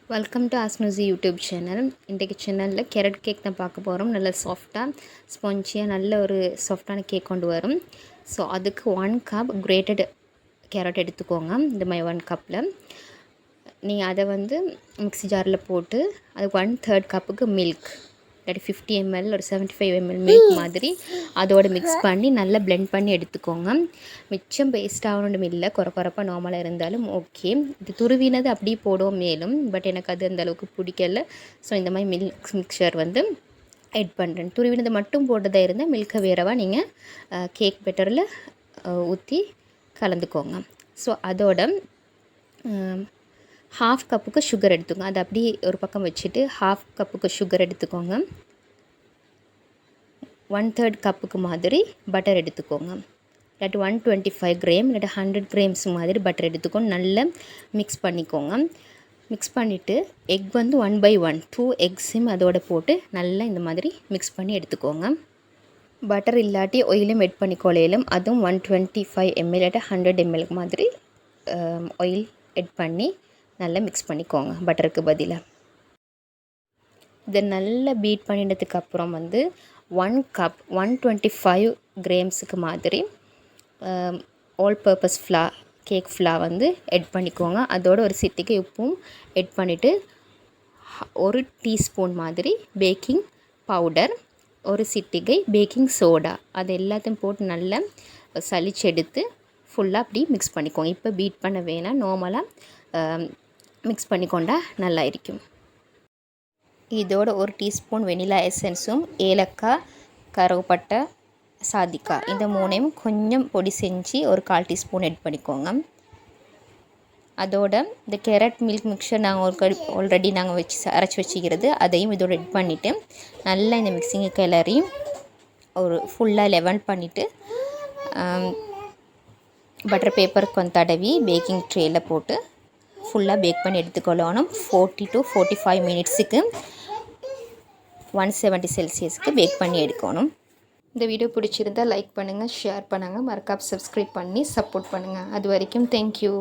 Welcome to ஆஸ்னூசி YouTube channel. இன்றைக்கு சேனலில் கேரட் கேக் தான் பார்க்க போகிறோம். நல்ல சாஃப்டாக ஸ்பாஞ்சியாக நல்ல ஒரு சாஃப்டான கேக் கொண்டு வரும். ஸோ அதுக்கு 1 கப் கிரேட்டட் கேரட் எடுத்துக்கோங்க. இந்த மாதிரி 1 கப்பில் நீங்கள் அதை வந்து மிக்ஸி ஜாரில் போட்டு அதுக்கு 1/3 கப்புக்கு மில்க் இல்லாட்டி 50 ml ஒரு 75 ml மில்க் மாதிரி அதோடு மிக்ஸ் பண்ணி நல்லா பிளெண்ட் பண்ணி எடுத்துக்கோங்க. மிச்சம் பேஸ்ட் ஆகணும் இல்லை, குறப்பாக நார்மலாக இருந்தாலும் ஓகே. இது துருவினது அப்படியே போடுவோம் மேலும், பட் எனக்கு அது அந்தளவுக்கு பிடிக்கல. ஸோ இந்த மாதிரி மிக்சர் வந்து ஆட் பண்ணுறேன். துருவினது மட்டும் போட்டதாக இருந்தால் மில்கை வேறவா நீங்கள் கேக் பெட்டரில் ஊற்றி கலந்துக்கோங்க. ஸோ அதோட 1/2 கப்புக்கு சுகர் எடுத்துக்கோங்க. அதை அப்படியே ஒரு பக்கம் வச்சுட்டு 1/2 கப்புக்கு சுகர் எடுத்துக்கோங்க. 1/3 கப்புக்கு மாதிரி பட்டர் எடுத்துக்கோங்க. இல்லாட்டி 125 கிராம் இல்லாட்டி 100 கிராம்ஸ் மாதிரி பட்டர் எடுத்துக்கோங்க. நல்லா மிக்ஸ் பண்ணிக்கோங்க. மிக்ஸ் பண்ணிவிட்டு எக் வந்து 1/1 2 எக்ஸும் அதோடு போட்டு நல்லா இந்த மாதிரி மிக்ஸ் பண்ணி எடுத்துக்கோங்க. பட்டர் இல்லாட்டி ஆயிலும் எட் பண்ணிக்கொள்ளையிலும், அதுவும் 125 ml இல்லாட்டி 100 ml மாதிரி ஆயில் எட் பண்ணி நல்லா மிக்ஸ் பண்ணிக்கோங்க பட்டருக்கு பதிலாக. இதை நல்லா பீட் பண்ணினதுக்கப்புறம் வந்து 1 கப் 125 கிராம்ஸுக்கு மாதிரி ஆல் பர்பஸ் கேக் ஃப்ளார் வந்து எட் பண்ணிக்கோங்க. அதோட ஒரு சிட்டிகை உப்பும் எட் பண்ணிவிட்டு 1 டீஸ்பூன் மாதிரி பேக்கிங் பவுடர், ஒரு சிட்டிகை பேக்கிங் சோடா, அது எல்லாத்தையும் போட்டு நல்லா சளிச்செடுத்து ஃபுல்லாக அப்படி மிக்ஸ் பண்ணிக்கோங்க. இப்போ பீட் பண்ண வேணாம், நார்மலாக மிக்ஸ் பண்ணிக்கொண்டா நல்லா இருக்கும். இதோட 1 டீஸ்பூன் வெனிலா எசன்ஸும் ஏலக்காய், கருவேப்பட்டை, சாதிக்காய் இந்த 3ஐயும் கொஞ்சம் பொடி செஞ்சு ஒரு 1/4 டீஸ்பூன் எட் பண்ணிக்கோங்க. அதோட இந்த கேரட் மில்க் மிக்சர் நாங்கள் ஆல்ரெடி அரைச்சி வச்சுக்கிறது அதையும் இதோட எட் பண்ணிவிட்டு நல்லா இந்த மிக்சிங்கை கிளறி ஒரு ஃபுல்லாக லெவல் பண்ணிவிட்டு பட்டர் பேப்பர் கொஞ்சம் தடவி பேக்கிங் ட்ரேயில் போட்டு ஃபுல்லாக பேக் பண்ணி எடுத்துக்கொள்ளணும். 40 to 45 மினிட்ஸுக்கு 170 செல்சியஸ்க்கு பேக் பண்ணி எடுக்கணும். இந்த வீடியோ பிடிச்சிருந்தால் லைக் பண்ணுங்கள், ஷேர் பண்ணுங்கள், மறக்காம சப்ஸ்கிரைப் பண்ணி சப்போர்ட் பண்ணுங்கள். அது வரைக்கும் தேங்க்யூ.